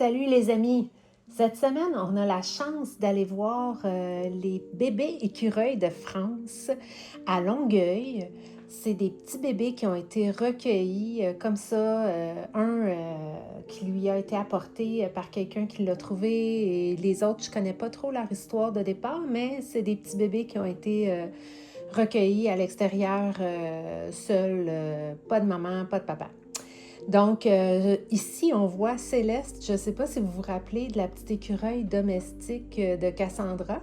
Salut les amis! Cette semaine, on a la chance d'aller voir les bébés écureuils de France à Longueuil. C'est des petits bébés qui ont été recueillis comme ça, qui lui a été apporté par quelqu'un qui l'a trouvé et les autres, je ne connais pas trop leur histoire de départ, mais c'est des petits bébés qui ont été recueillis à l'extérieur seuls, pas de maman, pas de papa. Donc, ici, on voit Céleste. Je ne sais pas si vous vous rappelez de la petite écureuil domestique de Cassandra.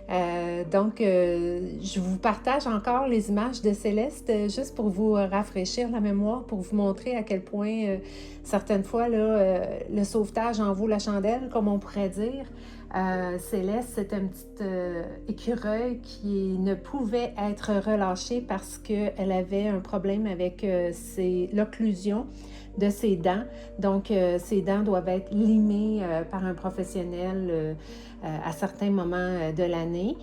Je vous partage encore les images de Céleste juste pour vous rafraîchir la mémoire, pour vous montrer à quel point, certaines fois, là, le sauvetage en vaut la chandelle, comme on pourrait dire. Céleste, c'est un petit écureuil qui ne pouvait être relâché parce qu'elle avait un problème avec l'occlusion de ses dents. Donc, ses dents doivent être limées par un professionnel à certains moments de l'année.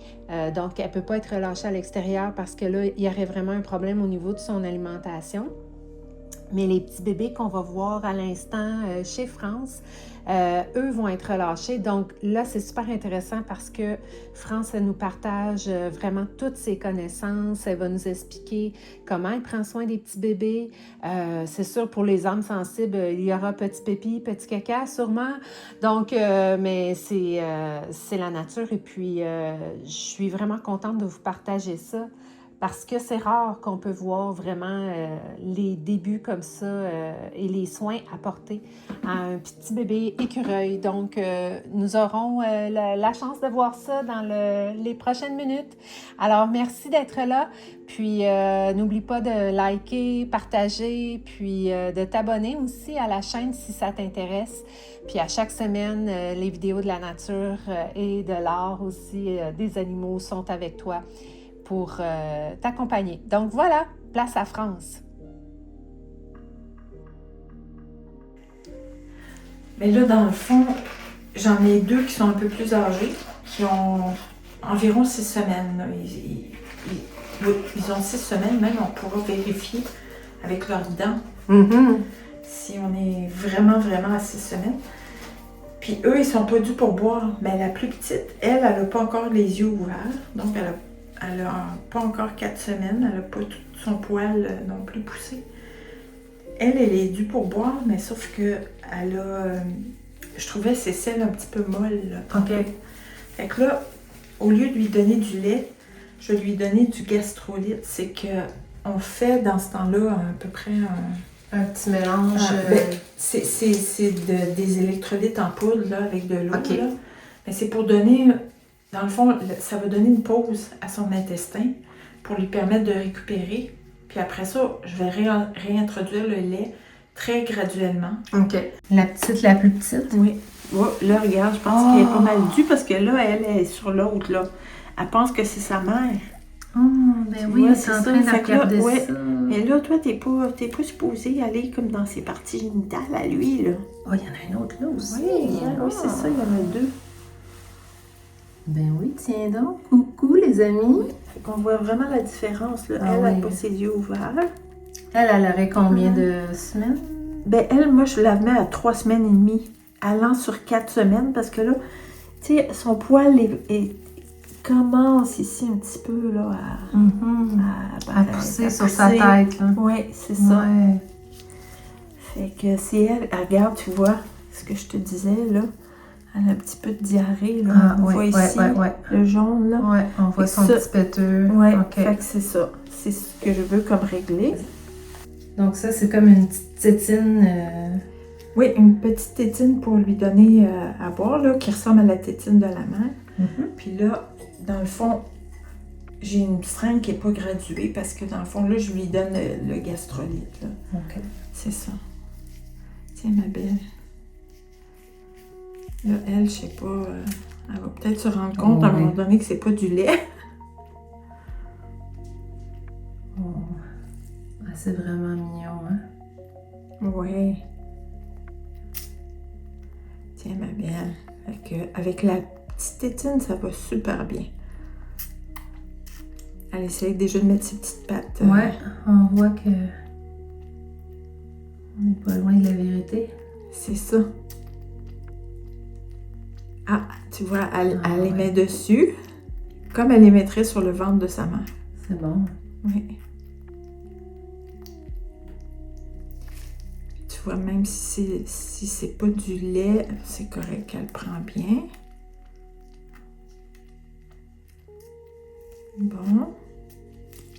Donc, elle ne peut pas être relâchée à l'extérieur parce que là, il y aurait vraiment un problème au niveau de son alimentation. Mais les petits bébés qu'on va voir à l'instant chez France, eux vont être relâchés. Donc là, c'est super intéressant parce que France, elle nous partage vraiment toutes ses connaissances. Elle va nous expliquer comment elle prend soin des petits bébés. C'est sûr, pour les âmes sensibles, il y aura petit pépi, petit caca sûrement. Donc, mais c'est la nature. Et puis, je suis vraiment contente de vous partager ça. Parce que c'est rare qu'on peut voir vraiment les débuts comme ça et les soins apportés à un petit bébé écureuil. Donc, nous aurons la chance de voir ça dans les prochaines minutes. Alors, merci d'être là. Puis, n'oublie pas de liker, partager, puis de t'abonner aussi à la chaîne si ça t'intéresse. Puis, à chaque semaine, les vidéos de la nature et de l'art aussi, des animaux sont avec toi pour t'accompagner. Donc voilà, place à France. Mais là, dans le fond, j'en ai deux qui sont un peu plus âgés, qui ont environ 6 semaines. Ils ont 6 semaines, même on pourra vérifier avec leurs dents si on est vraiment, vraiment à 6 semaines. Puis eux, ils sont pas dus pour boire. Mais la plus petite, elle n'a pas encore les yeux ouverts. Donc, elle a pas encore 4 semaines. Elle n'a pas tout son poil non plus poussé. Elle est due pour boire, mais sauf que elle a... je trouvais ses selles un petit peu molles. OK. Fait que là, au lieu de lui donner du lait, je vais lui donner du gastrolyte. C'est que on fait dans ce temps-là à peu près un petit mélange. C'est des électrolytes en poudre là, avec de l'eau. OK. Là. Mais c'est pour donner... Dans le fond, ça va donner une pause à son intestin pour lui permettre de récupérer. Puis après ça, je vais réintroduire le lait très graduellement. OK. La plus petite? Oui. Oh, là, regarde, je pense qu'elle est pas mal due parce que là, elle est sur l'autre, là. Elle pense que c'est sa mère. Oh, ben oui, c'est en train de regarder ça. Mais là, toi, t'es pas supposée aller comme dans ses parties génitales à lui, là. Oh, il y en a un autre là aussi. Oui, c'est ça, il y en a deux. Ben oui, tiens donc. Coucou les amis. Fait qu'on voit vraiment la différence, là. Elle n'a pas ses yeux ouverts. Elle aurait combien de semaines? Ben elle, moi, je la mets à 3 semaines et demie. Allant sur 4 semaines, parce que là, tu sais, son poil commence ici un petit peu, là, à pousser sur sa tête, là. Oui, c'est ça. Ouais. Fait que c'est elle. Regarde, tu vois, ce que je te disais, là. Elle a un petit peu de diarrhée, là. On voit ici le jaune, là. Oui, on voit son petit péteux. Oui, fait que c'est ça. C'est ce que je veux comme régler. Donc ça, c'est comme une petite tétine. Oui, une petite tétine pour lui donner à boire, là, qui ressemble à la tétine de la mère. Puis là, dans le fond, j'ai une seringue qui n'est pas graduée parce que dans le fond, là, je lui donne le gastrolyte, là. OK. C'est ça. Tiens, ma belle. Là, elle, je sais pas, elle va peut-être se rendre compte à un moment donné que c'est pas du lait. C'est vraiment mignon, hein? Oui. Tiens, ma belle. Fait que, avec la petite tétine, ça va super bien. Elle essaie déjà de mettre ses petites pattes. Ouais, on voit que on n'est pas loin de la vérité. C'est ça. Ah, tu vois, elle les ouais. met dessus, comme elle les mettrait sur le ventre de sa mère. C'est bon. Oui. Tu vois, même si c'est pas du lait, c'est correct qu'elle prend bien. Bon.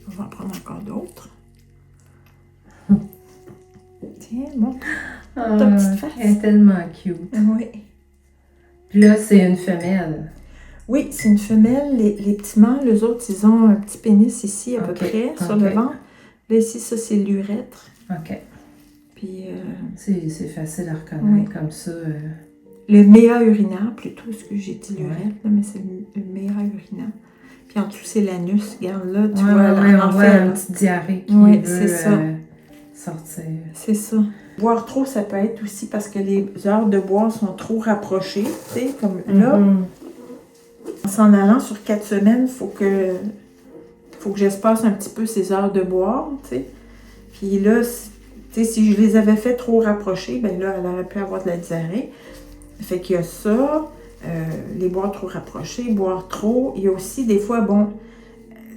On va en prendre encore d'autres. Tiens, bon. Ta petite face. Elle est tellement cute. Oui. Puis là, c'est une femelle. Oui, c'est une femelle. Les petits mâles, eux autres, ils ont un petit pénis ici à peu Ok, près, sur ok. le ventre. Là, ici, ça, c'est l'urètre. OK. Puis C'est facile à reconnaître comme ça. le méa urinaire, plutôt, ce que j'ai dit l'urètre, Ouais. là, mais c'est le méa urinaire. Puis en dessous, c'est l'anus. Regarde là, tu Ouais, vois, ouais, elle on en voit fait, une là. petite diarrhée qui Oui, veut c'est ça. sortir. C'est ça. Boire trop, ça peut être aussi parce que les heures de boire sont trop rapprochées. Tu sais, comme là, en s'en allant sur 4 semaines, il faut que j'espace un petit peu ces heures de boire, tu sais. Puis là, tu sais, si je les avais fait trop rapprochées, ben là, elle aurait pu avoir de la diarrhée. Fait qu'il y a ça, les boire trop rapprochés, boire trop. Il y a aussi des fois, bon,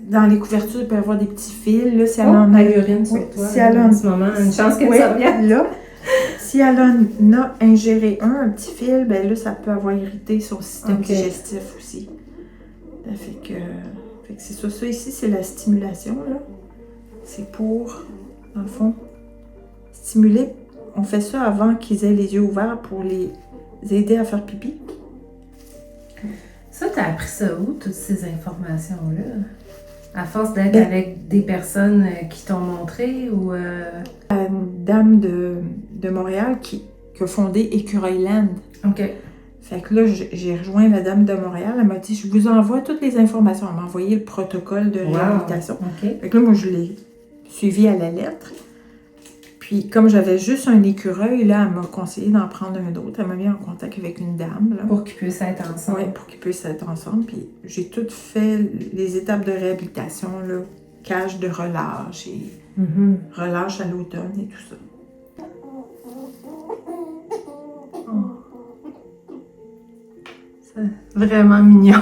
dans les couvertures, il peut y avoir des petits fils. Là, si elle en a urine sur toi, si elle en ce moment, une chance qu'elle oui, ça revienne. là, si elle en a ingéré un petit fil, ben là, ça peut avoir irrité son système Ok. digestif aussi. Ça fait que c'est ça. Ça ici, c'est la stimulation, là. C'est pour, dans le fond, stimuler. On fait ça avant qu'ils aient les yeux ouverts pour les aider à faire pipi. Ça, t'as appris ça où, toutes ces informations-là? À force d'être Ben- avec des personnes qui t'ont montré ou... Une dame de Montréal qui a fondé Écureuil-Land. OK. Fait que là, j'ai rejoint la dame de Montréal. Elle m'a dit, je vous envoie toutes les informations. Elle m'a envoyé le protocole de réhabilitation. OK. Fait que là, moi, je l'ai suivi à la lettre. Puis, comme j'avais juste un écureuil, là, elle m'a conseillé d'en prendre un autre. Elle m'a mis en contact avec une dame, là. Pour qu'ils puissent être ensemble. Oui, pour qu'ils puissent être ensemble. Puis, j'ai tout fait les étapes de réhabilitation, là. Cage de relâche et relâche à l'automne et tout ça. C'est vraiment mignon.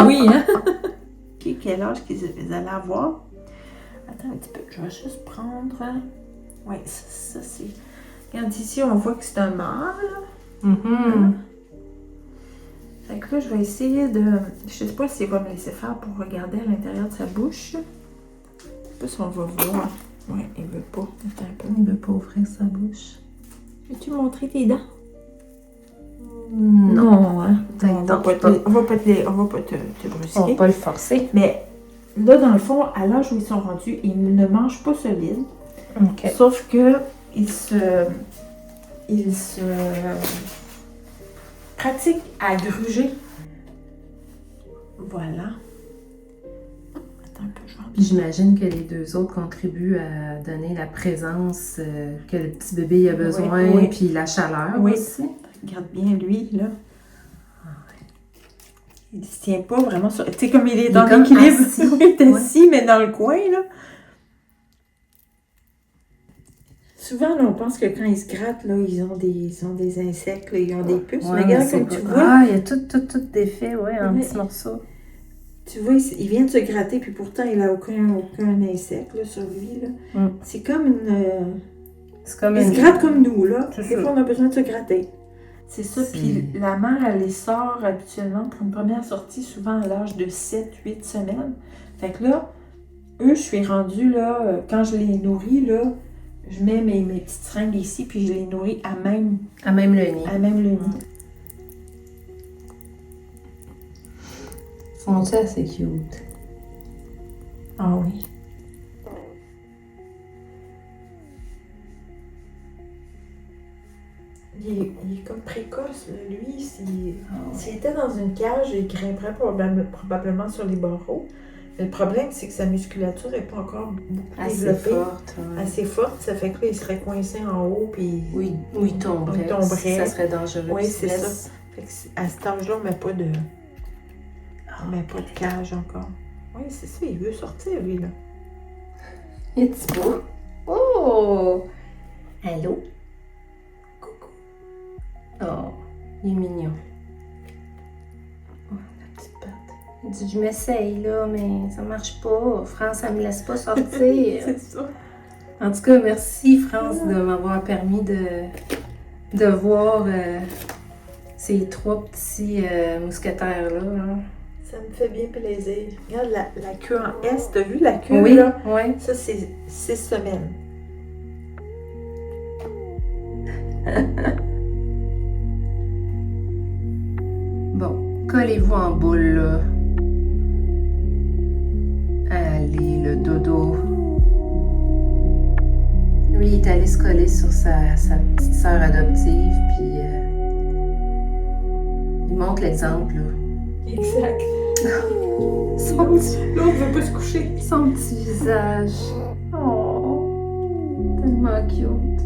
Oui, hein? Quel âge qu'ils allaient avoir? Attends un petit peu, je vais juste prendre... Oui, ça c'est... Regarde ici, on voit que c'est un mâle. Fait que là, je vais essayer de... Je sais pas s'il va me laisser faire pour regarder à l'intérieur de sa bouche. Je sais pas si on va voir. Oui, il veut pas. Attends un peu. Il veut pas ouvrir sa bouche. Veux-tu montrer tes dents? Non, hein? On va pas te brusquer. On va pas le forcer. Mais là, dans le fond, à l'âge où ils sont rendus, ils ne mangent pas solide. OK. Sauf que ils se pratiquent à gruger. Voilà. Attends un peu, je vais Puis j'imagine que les deux autres contribuent à donner la présence que le petit bébé a besoin, oui. puis la chaleur Oui. aussi. Regarde bien lui, là. Il se tient pas vraiment sur... Tu sais, comme il est dans comme l'équilibre. assis. Il est assis, mais dans le coin, là. Souvent, là, on pense que quand ils se grattent, là, ils ont des insectes, là, ils ont des puces. Ouais, mais regarde, mais comme c'est tu pas- vois, Ah, il y a tout défait, en Oui. petits morceaux. tu vois, il vient de se gratter, puis pourtant, il n'a aucun insecte, là, sur lui, là. C'est comme une... C'est comme il se gratte comme nous, là. C'est Des ça. fois, on a besoin de se gratter. C'est ça, C'est- puis la mère, elle les sort habituellement pour une première sortie, souvent à l'âge de 7-8 semaines. Fait que là, eux, je suis rendue, là, quand je les nourris, là, je mets mes petites seringues ici, puis je les nourris à même À même le nid. le nid. Ils sont assez cute. Ah oui. Il est comme précoce, là. Lui, s'il était dans une cage, il grimperait probablement sur les barreaux. Mais le problème, c'est que sa musculature n'est pas encore beaucoup Assez développée. forte. Assez forte. Ça fait que là, il serait coincé en haut, puis... Oui, il tomberait. Il tomberait. Ça serait dangereux. Oui, qu'il c'est se ça. laisse. Fait que à cet âge-là, on met pas de cage encore. Oui, c'est ça, il veut sortir, lui, là. Il est beau. Oh! Allô? Coucou. Oh, il est mignon. Il dit, je m'essaye, là, mais ça marche pas. France, elle me laisse pas sortir. C'est ça. En tout cas, merci, France, de m'avoir permis de voir ces 3 petits mousquetaires-là. Hein. Ça me fait bien plaisir. Regarde la queue en S. T'as vu la queue, Oui, là? oui. Ça, c'est 6 semaines. Bon, collez-vous en boule, là. Allez, le dodo. Lui, il est allé se coller sur sa petite sœur adoptive, puis il montre l'exemple, là. Exact. L'autre veut pas se coucher. Son petit visage. Oh, tellement cute.